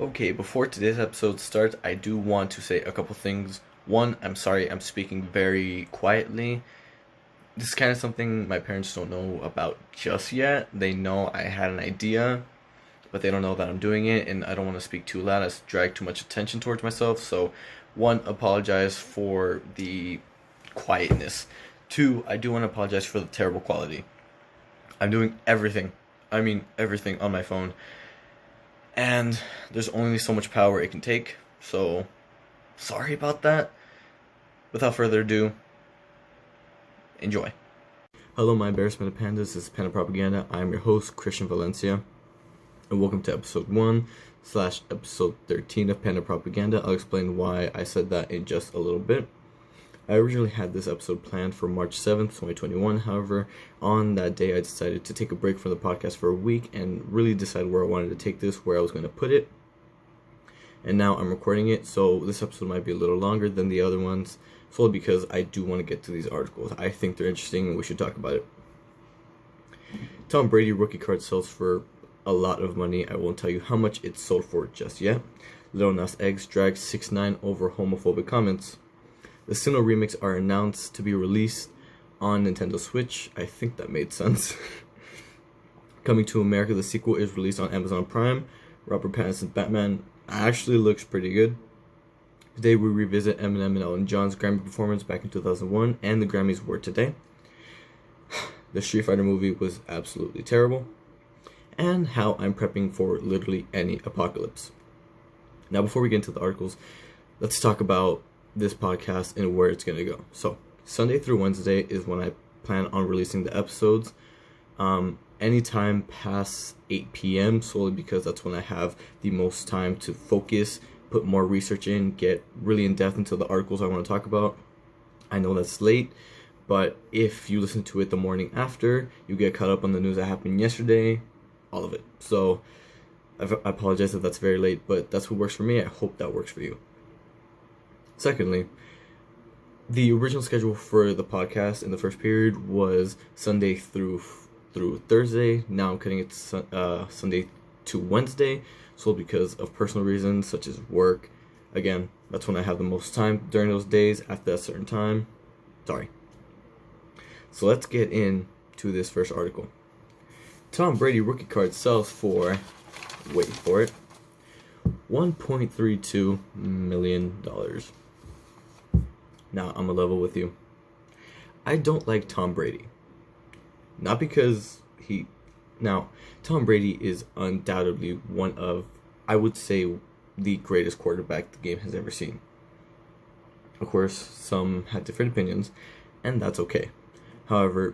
Okay, before today's episode starts, I do want to say a couple things. One, I'm sorry I'm speaking very quietly. This is kind of something my parents don't know about just yet. They know I had an idea, but they don't know that I'm doing it, and I don't want to speak too loud as drag too much attention towards myself. So, one, apologize for the quietness. Two, I do want to apologize for the terrible quality. I'm doing everything, I mean everything on my phone, and there's only so much power it can take. So, sorry about that. Without further ado, enjoy. Hello, my embarrassment of pandas. This is Panda Propaganda. I am your host, Christian Valencia, and welcome to episode 1/episode 13 of Panda Propaganda. I'll explain why I said that in just a little bit. I originally had this episode planned for March 7th, 2021. However, on that day, I decided to take a break from the podcast for a week and really decide where I wanted to take this, where I was going to put it. And now I'm recording it, so this episode might be a little longer than the other ones, solely because I do want to get to these articles. I think they're interesting and we should talk about it. Tom Brady rookie card sells for a lot of money. I won't tell you how much it sold for just yet. Lil Nas X drags 6ix9ine over homophobic comments. The Sinnoh remakes are announced to be released on Nintendo Switch. I think that made sense. Coming to America, the sequel is released on Amazon Prime. Robert Pattinson's Batman actually looks pretty good. Today we revisit Eminem and Elton John's Grammy performance back in 2001, and the Grammys were today. The Street Fighter movie was absolutely terrible, and how I'm prepping for literally any apocalypse. Now, before we get into the articles, let's talk about this podcast and where it's going to go. So, Sunday through Wednesday is when I plan on releasing the episodes. Anytime past 8 p.m. solely because that's when I have the most time to focus, put more research in, get really in depth into the articles I want to talk about. I know that's late, but if you listen to it the morning after, you get caught up on the news that happened yesterday, all of it. So I apologize if that's very late, but that's what works for me. I hope that works for you. Secondly, the original schedule for the podcast in the first period was Sunday through Thursday. Now I'm cutting it to Sunday to Wednesday, so because of personal reasons such as work. Again, that's when I have the most time during those days after that certain time. Sorry. So let's get into this first article. Tom Brady rookie card sells for, wait for it, $1.32 million. Now, I'm a level with you. I don't like Tom Brady. Not because Tom Brady is undoubtedly one of, I would say, the greatest quarterback the game has ever seen. Of course, some had different opinions, and that's okay. However,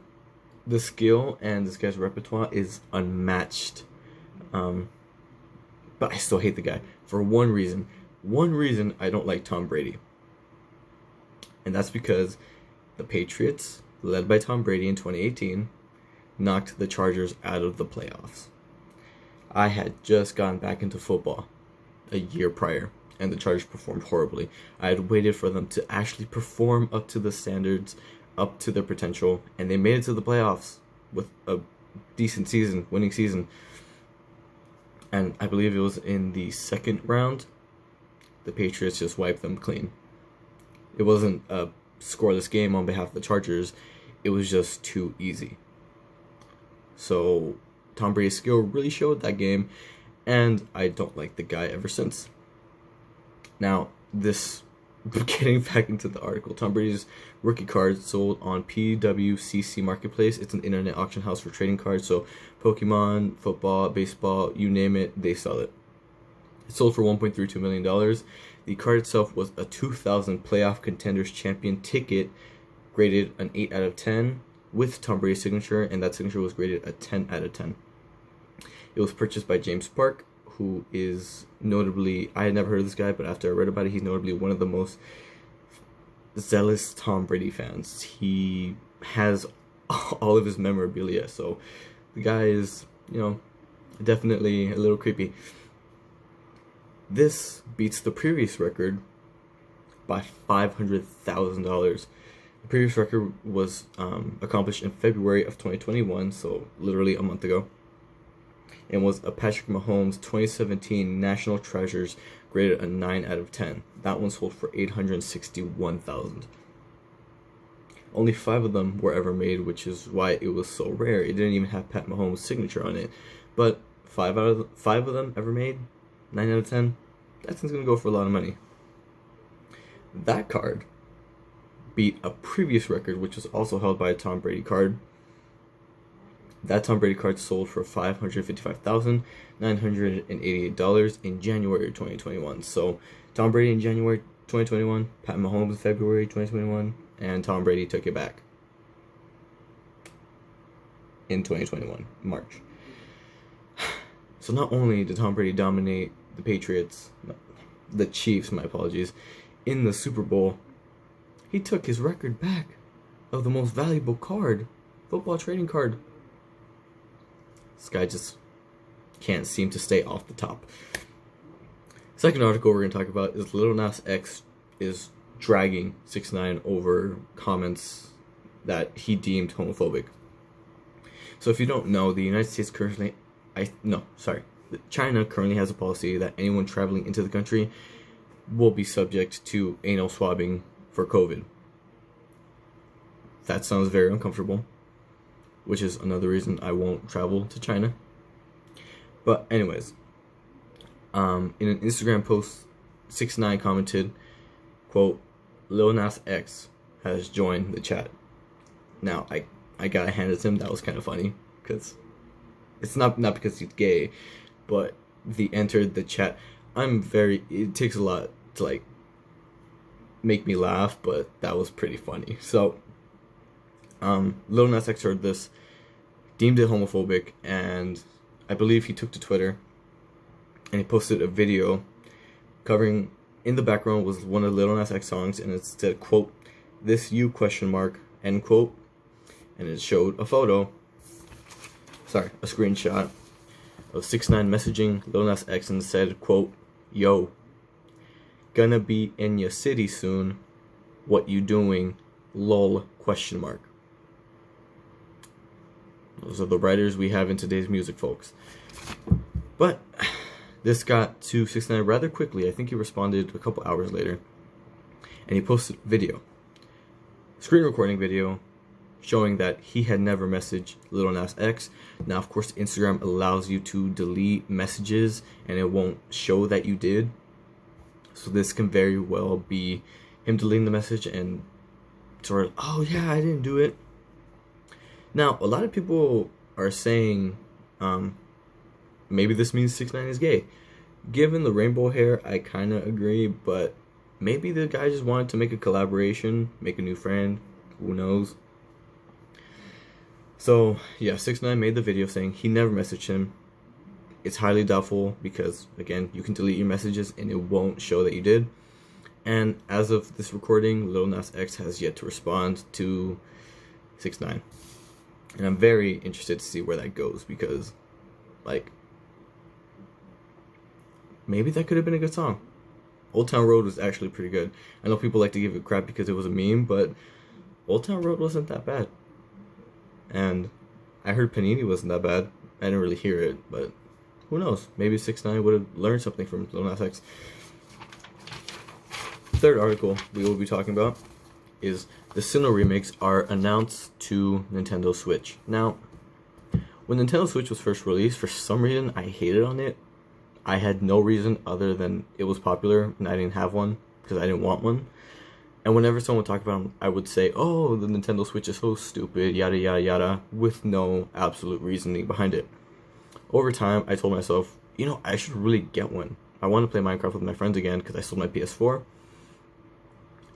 the skill and this guy's repertoire is unmatched. But I still hate the guy for one reason. One reason I don't like Tom Brady. And that's because the Patriots, led by Tom Brady in 2018, knocked the Chargers out of the playoffs. I had just gotten back into football a year prior, and the Chargers performed horribly. I had waited for them to actually perform up to the standards, up to their potential, and they made it to the playoffs with a decent season, winning season. And I believe it was in the second round, the Patriots just wiped them clean. It wasn't a scoreless game on behalf of the Chargers. It was just too easy. So Tom Brady's skill really showed that game, and I don't like the guy ever since. Now, getting back into the article, Tom Brady's rookie card sold on PWCC Marketplace. It's an internet auction house for trading cards, so Pokemon, football, baseball, you name it, they sell it. It sold for $1.32 million. The card itself was a 2000 Playoff Contenders Champion ticket, graded an 8 out of 10, with Tom Brady's signature, and that signature was graded a 10 out of 10. It was purchased by James Park, who is notably, I had never heard of this guy, but after I read about it, he's notably one of the most zealous Tom Brady fans. He has all of his memorabilia, so the guy is, definitely a little creepy. This beats the previous record by $500,000. The previous record was accomplished in February of 2021, so literally a month ago. and was a Patrick Mahomes 2017 National Treasures, graded a 9 out of 10. That one sold for $861,000. Only 5 of them were ever made, which is why it was so rare. It didn't even have Pat Mahomes' signature on it. But 5 of them ever made, 9 out of 10, that thing's going to go for a lot of money. That card beat a previous record, which was also held by a Tom Brady card. That Tom Brady card sold for $555,988 in January 2021. So Tom Brady in January 2021, Pat Mahomes in February 2021, and Tom Brady took it back in 2021, March. So not only did Tom Brady dominate the Patriots, the Chiefs, my apologies, in the Super Bowl, he took his record back of the most valuable card, football trading card. This guy just can't seem to stay off the top. Second article we're going to talk about is Lil Nas X is dragging 6ix9ine over comments that he deemed homophobic. So if you don't know, the United States currently, China currently has a policy that anyone traveling into the country will be subject to anal swabbing for COVID. That sounds very uncomfortable, which is another reason I won't travel to China. But anyways, in an Instagram post, 6ix9ine commented, quote, Lil Nas X has joined the chat. Now, I gotta hand it to him, that was kind of funny, because it's not because he's gay, but he entered the chat. It takes a lot to, like, make me laugh, but that was pretty funny. So, Lil Nas X heard this, deemed it homophobic, and I believe he took to Twitter, and he posted a video covering, in the background was one of Lil Nas X songs, and it said, quote, this you, question mark, end quote, and it showed a screenshot of 6ix9ine messaging Lil Nas X and said, quote, yo, gonna be in your city soon, what you doing, lol, question mark. Those are the writers we have in today's music, folks. But this got to 6ix9ine rather quickly. I think he responded a couple hours later, and he posted video, screen recording video, showing that he had never messaged Lil Nas X. Now, of course, Instagram allows you to delete messages, and it won't show that you did. So this can very well be him deleting the message and sort of, oh yeah, I didn't do it. Now, a lot of people are saying, maybe this means 6ix9ine is gay. Given the rainbow hair, I kind of agree, but maybe the guy just wanted to make a collaboration, make a new friend, who knows. So, yeah, 6ix9ine made the video saying he never messaged him. It's highly doubtful because, again, you can delete your messages and it won't show that you did. And as of this recording, Lil Nas X has yet to respond to 6ix9ine. And I'm very interested to see where that goes because, like, maybe that could have been a good song. Old Town Road was actually pretty good. I know people like to give it crap because it was a meme, but Old Town Road wasn't that bad. And I heard Panini wasn't that bad. I didn't really hear it, but who knows? Maybe 6ix9ine would have learned something from Lil Nas X. Third article we will be talking about is the Sinnoh remakes are announced to Nintendo Switch. Now, when Nintendo Switch was first released, for some reason I hated on it. I had no reason other than it was popular and I didn't have one because I didn't want one. And whenever someone would talk about them, I would say, oh, the Nintendo Switch is so stupid, yada yada yada, with no absolute reasoning behind it. Over time, I told myself, you know, I should really get one. I want to play Minecraft with my friends again because I sold my PS4.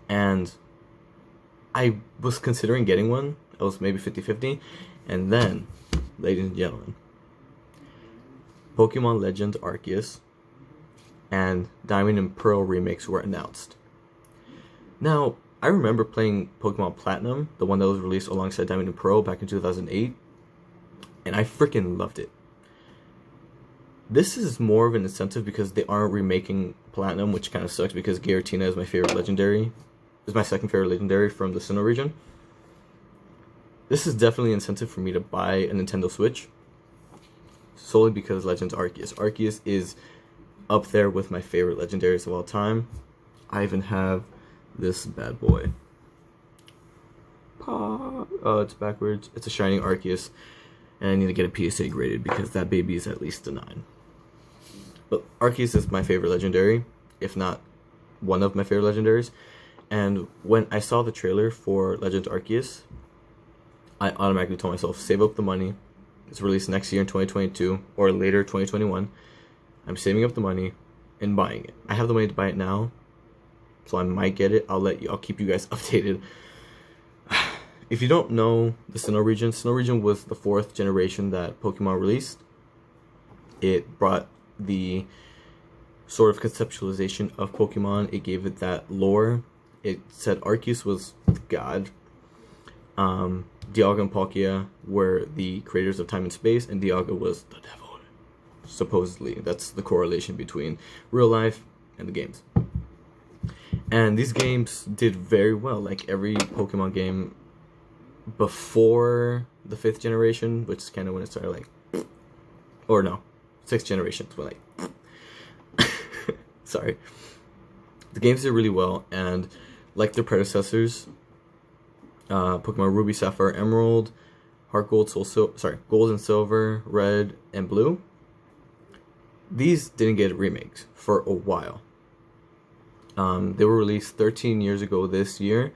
And I was considering getting one. I was maybe 50-50. And then, ladies and gentlemen, Pokemon Legends Arceus and Diamond and Pearl remakes were announced. Now, I remember playing Pokemon Platinum, the one that was released alongside Diamond and Pearl back in 2008, and I freaking loved it. This is more of an incentive because they aren't remaking Platinum, which kind of sucks because Giratina is my favorite legendary. Is my second favorite legendary from the Sinnoh region. This is definitely an incentive for me to buy a Nintendo Switch. solely because Legends Arceus. Arceus is up there with my favorite legendaries of all time. I even have this bad boy. Oh, it's backwards. It's a Shining Arceus, and I need to get a PSA graded because that baby is at least a 9. But Arceus is my favorite legendary, if not one of my favorite legendaries. And when I saw the trailer for Legends Arceus, I automatically told myself, save up the money. It's released next year in 2022 or later 2021. I'm saving up the money and buying it. I have the money to buy it now, so I might get it. I'll keep you guys updated. If you don't know the Sinnoh region was the 4th generation that Pokemon released. It brought the sort of conceptualization of Pokemon. It gave it that lore. It said Arceus was God. Dialga and Palkia were the creators of time and space, and Dialga was the devil. Supposedly, that's the correlation between real life and the games. And these games did very well, like every Pokemon game before the 5th generation, which is kind of when it started, like, or no, 6th generation, but like, sorry. The games did really well, and like their predecessors, Pokemon Ruby, Sapphire, Emerald, Heart Gold, Gold and Silver, Red, and Blue, these didn't get remakes for a while. They were released 13 years ago this year,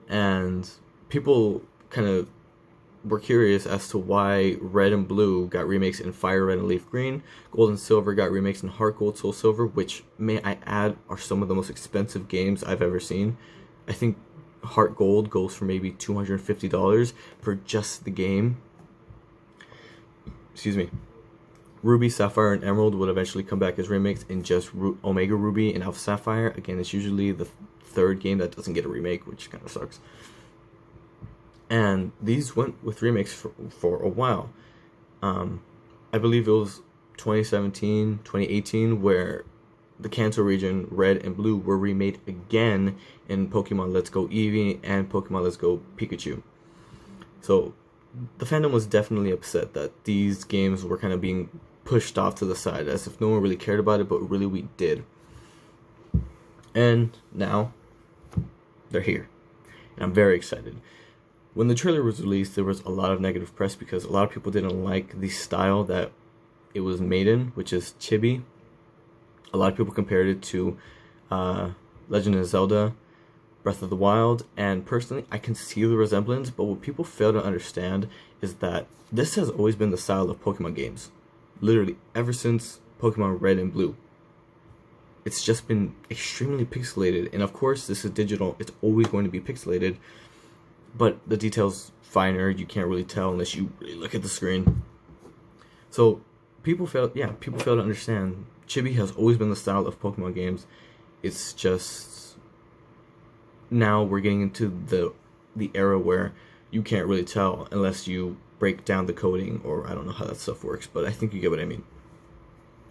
and people kind of were curious as to why Red and Blue got remakes in Fire Red and Leaf Green. Gold and Silver got remakes in Heart Gold, Soul Silver, which, may I add, are some of the most expensive games I've ever seen. I think Heart Gold goes for maybe $250 for just the game. Excuse me. Ruby, Sapphire, and Emerald would eventually come back as remakes in just Omega Ruby and Alpha Sapphire. Again, it's usually the 3rd game that doesn't get a remake, which kind of sucks. And these went with remakes for a while. I believe it was 2017, 2018, where the Kanto region, Red and Blue, were remade again in Pokemon Let's Go Eevee and Pokemon Let's Go Pikachu. So the fandom was definitely upset that these games were kind of being pushed off to the side, as if no one really cared about it, but really we did. And now they're here, and I'm very excited. When the trailer was released, there was a lot of negative press because a lot of people didn't like the style that it was made in, which is chibi. A lot of people compared it to Legend of Zelda, Breath of the Wild, and personally, I can see the resemblance, but what people fail to understand is that this has always been the style of Pokemon games. Literally, ever since Pokemon Red and Blue. It's just been extremely pixelated, and of course, this is digital, it's always going to be pixelated, but the details finer, you can't really tell unless you really look at the screen. So, people fail to understand. Chibi has always been the style of Pokemon games. It's just now we're getting into the era where you can't really tell unless you break down the coding, or I don't know how that stuff works, but I think you get what I mean.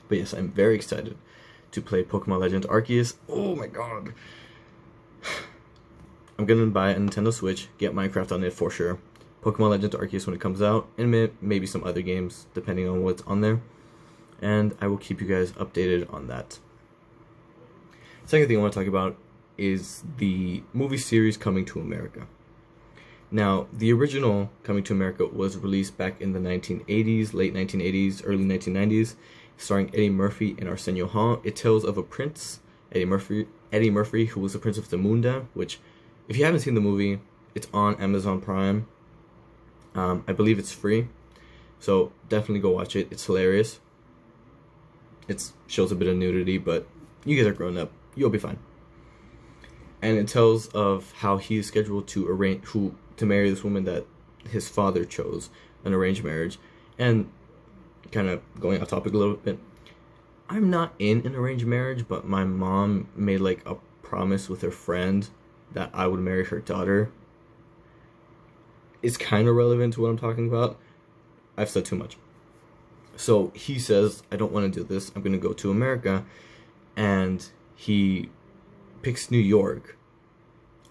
But yes, I'm very excited to play Pokemon Legends Arceus. Oh my god. I'm gonna buy a Nintendo Switch, get Minecraft on it for sure. Pokemon Legends Arceus when it comes out, and maybe some other games depending on what's on there. And I will keep you guys updated on that. Second thing I want to talk about is the movie series Coming to America. Now, the original Coming to America was released back in the 1980s, late 1980s, early 1990s, starring Eddie Murphy and Arsenio Hall. It tells of a prince, Eddie Murphy, who was the Prince of Zamunda, which, if you haven't seen the movie, it's on Amazon Prime. I believe it's free, so definitely go watch it. It's hilarious. It shows a bit of nudity, but you guys are grown up. You'll be fine. And it tells of how he is scheduled to marry this woman that his father chose, an arranged marriage. And kind of going off topic a little bit, I'm not in an arranged marriage, but my mom made like a promise with her friend that I would marry her daughter. It's kind of relevant to what I'm talking about. I've said too much. So he says, I don't want to do this. I'm going to go to America. And he picks New York.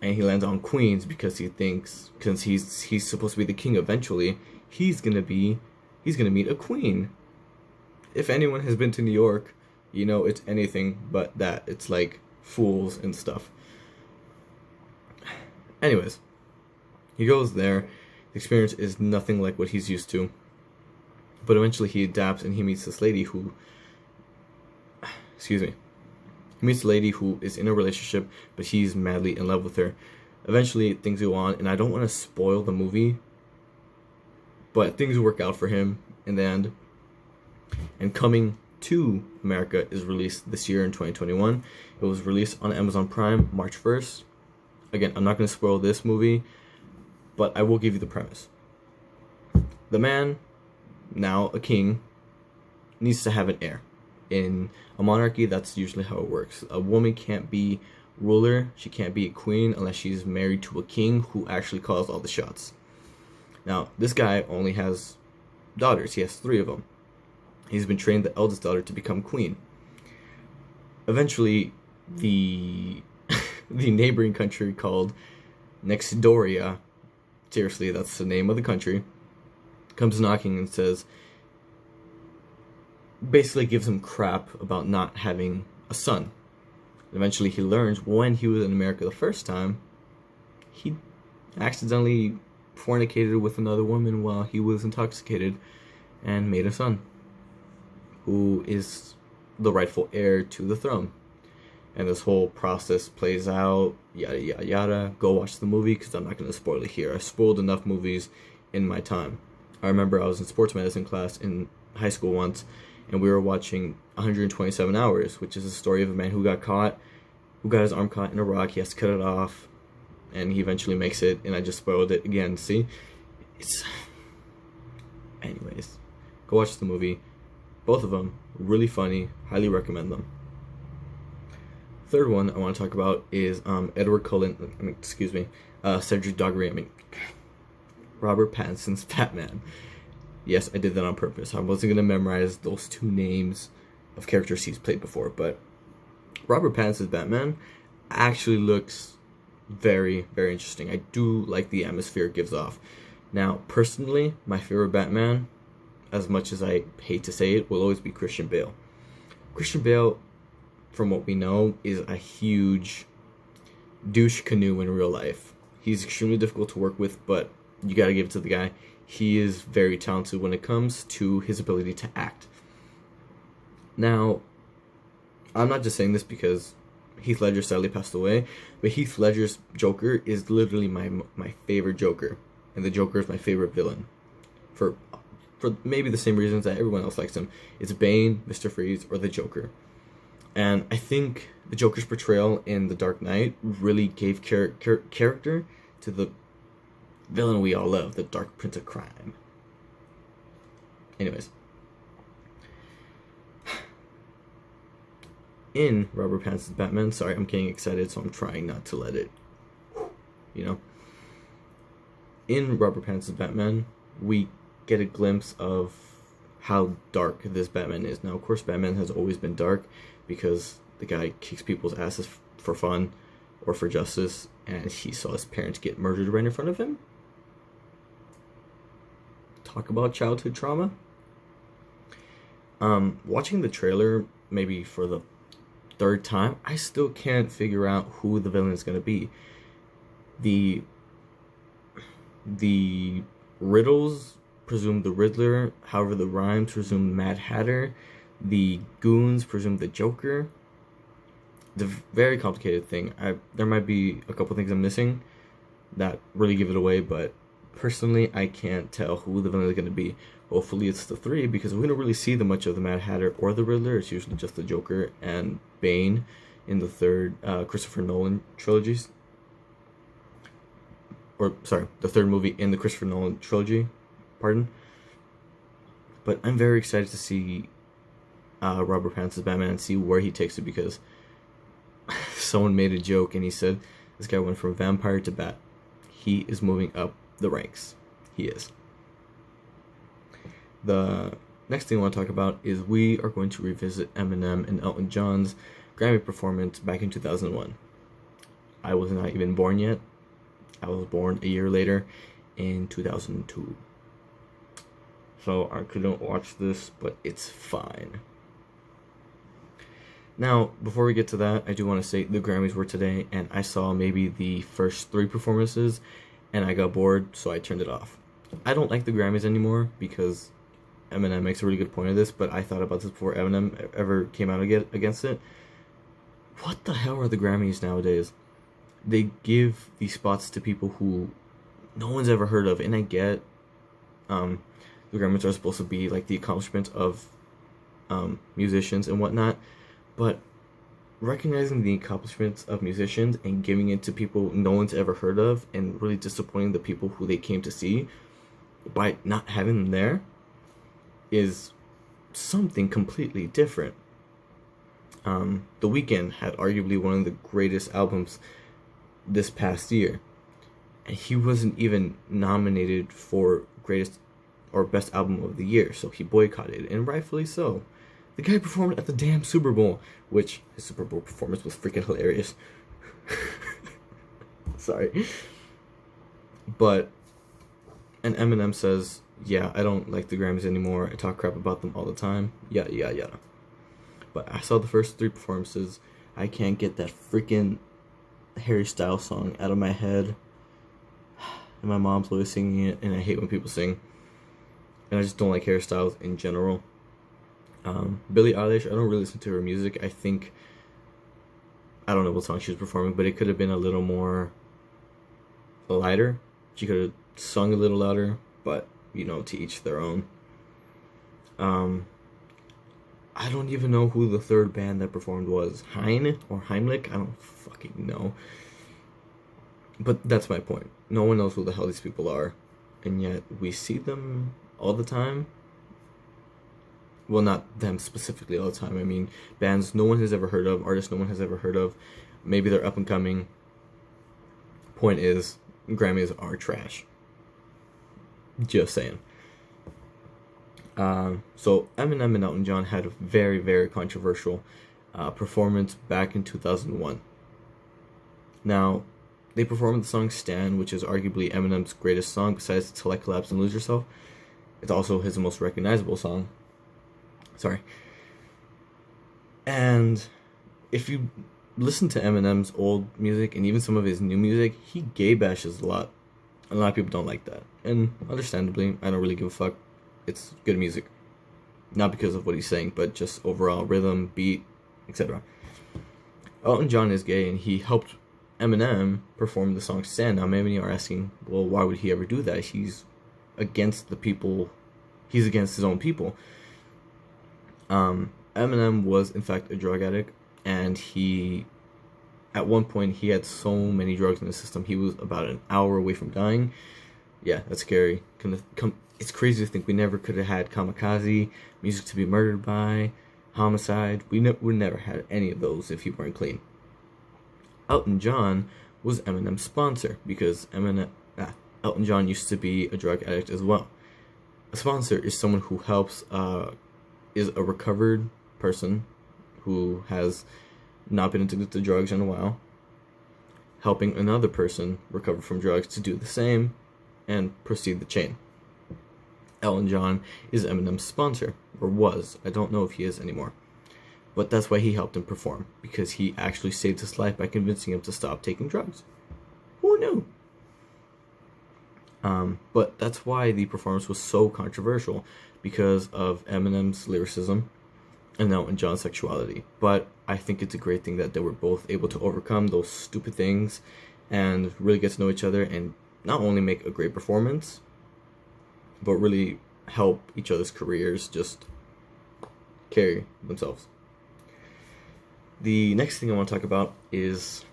And he lands on Queens because he thinks, because he's supposed to be the king eventually, he's going to meet a queen. if anyone has been to New York, you know it's anything but that. It's like fools and stuff. Anyways, he goes there. The experience is nothing like what he's used to. But eventually he adapts and he meets this lady who... Excuse me. He meets a lady who is in a relationship, but he's madly in love with her. Eventually things go on, and I don't want to spoil the movie, but things work out for him in the end. And Coming to America is released this year in 2021. It was released on Amazon Prime March 1st. Again, I'm not going to spoil this movie, but I will give you the premise. The man, now a king, needs to have an heir. In a monarchy, that's usually how it works. A woman can't be ruler, she can't be a queen unless she's married to a king who actually calls all the shots. Now, this guy only has daughters. He has 3 of them. He's been trained the eldest daughter to become queen. Eventually, the neighboring country called Nextdoria, seriously, that's the name of the country, comes knocking and says, basically gives him crap about not having a son. Eventually he learns when he was in America the first time, he accidentally fornicated with another woman while he was intoxicated and made a son, who is the rightful heir to the throne. And this whole process plays out, yada yada yada. Go watch the movie, because I'm not going to spoil it here. I spoiled enough movies in my time. I remember I was in sports medicine class in high school once, and we were watching 127 Hours, which is a story of a man who got his arm caught in a rock. He has to cut it off, and he eventually makes it, and I just spoiled it again. See? Anyways, go watch the movie. Both of them, really funny. Highly recommend them. Third one I want to talk about is Cedric Diggory, Robert Pattinson's Batman. Yes, I did that on purpose. I wasn't going to memorize those 2 names of characters he's played before, but Robert Pattinson's Batman actually looks very, very interesting. I do like the atmosphere it gives off. Now, personally, my favorite Batman, as much as I hate to say it, will always be Christian Bale. Christian Bale, from what we know, is a huge douche canoe in real life. He's extremely difficult to work with, but you gotta give it to the guy. He is very talented when it comes to his ability to act. Now, I'm not just saying this because Heath Ledger sadly passed away, but Heath Ledger's Joker is literally my favorite Joker, and the Joker is my favorite villain. For maybe the same reasons that everyone else likes him. It's Bane, Mr. Freeze, or the Joker. And I think the Joker's portrayal in The Dark Knight really gave character to the villain we all love, the Dark Prince of Crime. Anyways. In Robert Pattinson's Batman, sorry, I'm getting excited, so I'm trying not to let it, In Robert Pattinson's Batman, we get a glimpse of how dark this Batman is. Now, of course, Batman has always been dark because the guy kicks people's asses for fun or for justice, and he saw his parents get murdered right in front of him. Talk about childhood trauma. Watching the trailer, maybe for the 3rd time, I still can't figure out who the villain is going to be. The riddles presume the Riddler, however the rhymes presume the Mad Hatter, the goons presume the Joker. It's a very complicated thing. There might be a couple things I'm missing that really give it away, but personally I can't tell who the villain is going to be. Hopefully it's the 3, because we don't really see much of the Mad Hatter or the Riddler. It's usually just the Joker and Bane in the 3rd Christopher Nolan trilogies. Or, sorry, the 3rd movie in the Christopher Nolan trilogy. Pardon. But I'm very excited to see Robert Pattinson's Batman and see where he takes it, because someone made a joke and he said this guy went from vampire to bat. He is moving up the ranks. He is. The next thing I want to talk about is we are going to revisit Eminem and Elton John's Grammy performance back in 2001. I was not even born yet. I was born a year later in 2002. so I couldn't watch this, but it's fine. Now, before we get to that, I do want to say the Grammys were today, and I saw maybe the first 3 performances, and I got bored, so I turned it off. I don't like the Grammys anymore because Eminem makes a really good point of this, but I thought about this before Eminem ever came out against it. What the hell are the Grammys nowadays? They give these spots to people who no one's ever heard of, and I get the Grammys are supposed to be like the accomplishment of musicians and whatnot, but recognizing the accomplishments of musicians and giving it to people no one's ever heard of and really disappointing the people who they came to see by not having them there is something completely different. The Weeknd had arguably one of the greatest albums this past year, and he wasn't even nominated for greatest or best album of the year, so he boycotted, and rightfully so. The guy performed at the damn Super Bowl, which his Super Bowl performance was freaking hilarious. Sorry. But, and Eminem says, yeah, I don't like the Grammys anymore, I talk crap about them all the time, yada yada yada. But I saw the first 3 performances, I can't get that freaking Harry Styles song out of my head. And my mom's always singing it, and I hate when people sing. And I just don't like Harry Styles in general. Billie Eilish, I don't really listen to her music. I think, I don't know what song she was performing, but it could have been a little more lighter. She could have sung a little louder, but, you know, to each their own. I don't even know who the third band that performed was. Hein or Heimlich? I don't fucking know. But that's my point. No one knows who the hell these people are, and yet we see them all the time. Well, not them specifically all the time. I mean, bands no one has ever heard of, artists no one has ever heard of. Maybe they're up and coming. Point is, Grammys are trash. Just saying. So Eminem and Elton John had a very, very controversial performance back in 2001. Now, they performed the song Stan, which is arguably Eminem's greatest song besides Till I Collapse and Lose Yourself. It's also his most recognizable song. Sorry. And if you listen to Eminem's old music and even some of his new music, he gay bashes a lot. A lot of people don't like that. And understandably, I don't really give a fuck. It's good music. Not because of what he's saying, but just overall rhythm, beat, etc. Elton John is gay, and he helped Eminem perform the song Stan. Now, many are asking, well, why would he ever do that? He's against the people. He's against his own people. Eminem was, in fact, a drug addict, and at one point, he had so many drugs in his system, he was about an hour away from dying. Yeah, that's scary. It's crazy to think we never could have had Kamikaze, Music to be Murdered By, Homicide. We never had any of those if he weren't clean. Elton John was Eminem's sponsor, because Elton John used to be a drug addict as well. A sponsor is someone who helps, is a recovered person who has not been addicted to drugs in a while, helping another person recover from drugs to do the same and proceed the chain. Elton John is Eminem's sponsor, or was. I don't know if he is anymore. But that's why he helped him perform, because he actually saved his life by convincing him to stop taking drugs. Who knew? But that's why the performance was so controversial, because of Eminem's lyricism and Elton John's sexuality. But I think it's a great thing that they were both able to overcome those stupid things and really get to know each other and not only make a great performance, but really help each other's careers just carry themselves. The next thing I want to talk about is,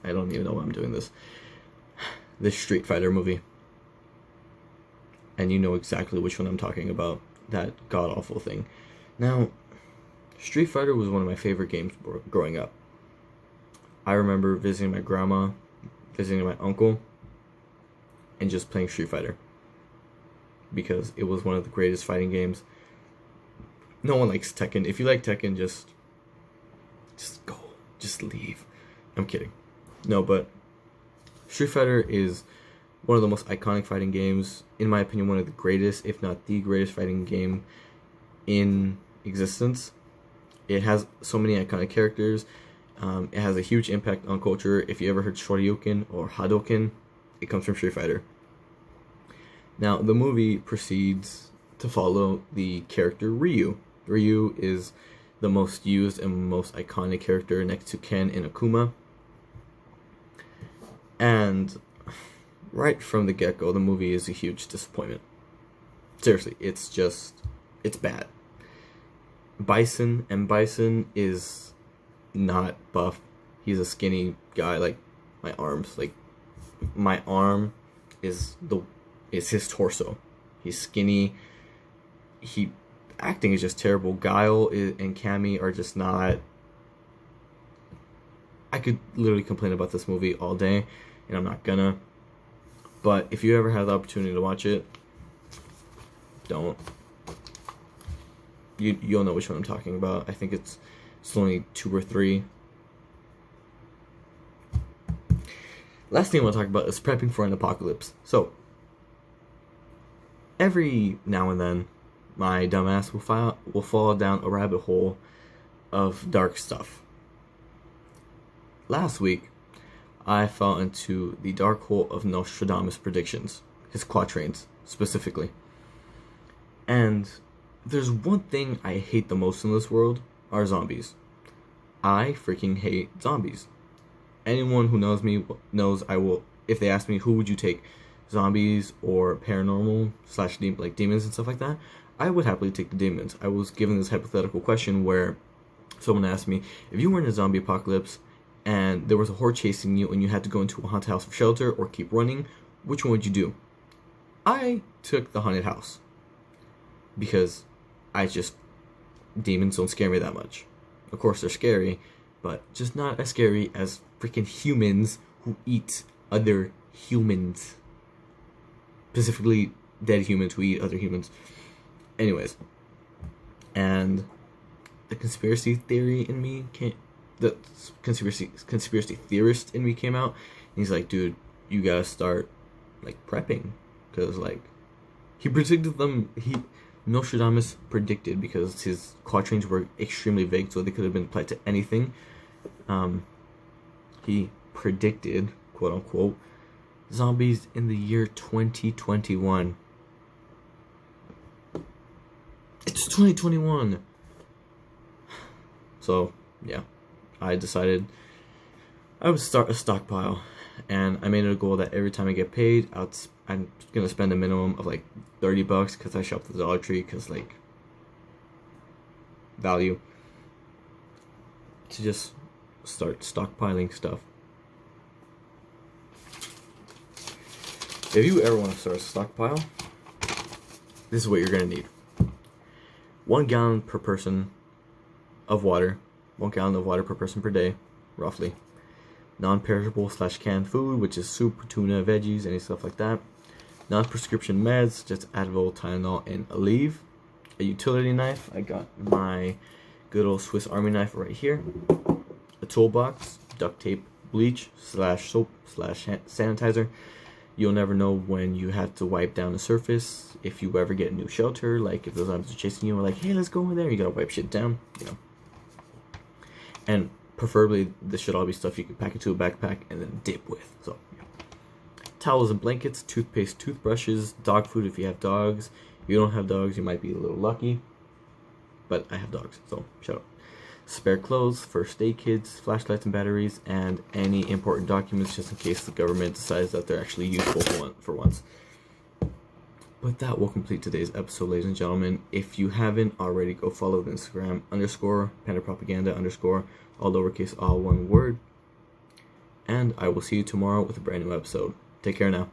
I don't even know why I'm doing this, the Street Fighter movie. And you know exactly which one I'm talking about, that god-awful thing. Now, Street Fighter was one of my favorite games growing up. I remember visiting my grandma, visiting my uncle, and just playing Street Fighter, because it was one of the greatest fighting games. No one likes Tekken. If you like Tekken, just go. Just leave. I'm kidding. No, but Street Fighter is one of the most iconic fighting games, in my opinion, one of the greatest, if not the greatest fighting game in existence. It has so many iconic characters. It has a huge impact on culture. If you ever heard Shoryuken or Hadoken, it comes from Street Fighter. Now, the movie proceeds to follow the character Ryu. Ryu is the most used and most iconic character next to Ken and Akuma. And right from the get-go, the movie is a huge disappointment. Seriously, it's bad. Bison is not buff. He's a skinny guy, like my arms. Like my arm is his torso. He's skinny. Acting is just terrible. Guile and Cammy are just not. I could literally complain about this movie all day, and I'm not gonna. But if you ever have the opportunity to watch it, don't. You'll know which one I'm talking about. I think it's only 2 or 3. Last thing I want to talk about is prepping for an apocalypse. So, every now and then, my dumbass will fall down a rabbit hole of dark stuff. Last week, I fell into the dark hole of Nostradamus' predictions, his quatrains specifically. And there's one thing I hate the most in this world are zombies. I freaking hate zombies. Anyone who knows me knows I will, if they ask me who would you take, zombies or paranormal / like demons and stuff like that, I would happily take the demons. I was given this hypothetical question where someone asked me, if you were in a zombie apocalypse and there was a horde chasing you and you had to go into a haunted house for shelter or keep running, which one would you do? I took the haunted house. Because demons don't scare me that much. Of course they're scary, but just not as scary as freaking humans who eat other humans. Specifically, dead humans who eat other humans. Anyways. And the conspiracy theory in me the conspiracy theorist in me came out, and he's like, dude, you gotta start, like, prepping. Because, like, he predicted them, Nostradamus predicted, because his quatrains were extremely vague, so they could have been applied to anything. He predicted, quote unquote, zombies in the year 2021. It's 2021! So, yeah. I decided I would start a stockpile. And I made it a goal that every time I get paid, I'm gonna spend a minimum of like $30 because I shop at the Dollar Tree, because like value, to just start stockpiling stuff. If you ever want to start a stockpile, this is what you're gonna need: 1 gallon per person of water, 1 gallon of water per person per day, roughly. Non-perishable / canned food, which is soup, tuna, veggies, any stuff like that. Non-prescription meds, just Advil, Tylenol, and Aleve. A utility knife. I got my good old Swiss Army knife right here. A toolbox, duct tape, bleach / soap / sanitizer. You'll never know when you have to wipe down a surface. If you ever get a new shelter, like if the zombies are chasing you, or like, hey, let's go over there, you gotta wipe shit down, you know. And preferably, this should all be stuff you can pack into a backpack and then dip with. So, yeah. Towels and blankets, toothpaste, toothbrushes, dog food if you have dogs. If you don't have dogs, you might be a little lucky. But I have dogs, so shout out. Spare clothes, first aid kits, flashlights and batteries, and any important documents just in case the government decides that they're actually useful for once. But that will complete today's episode, ladies and gentlemen. If you haven't already, go follow the Instagram _Panda Propaganda _ all lowercase, all one word. And I will see you tomorrow with a brand new episode. Take care now.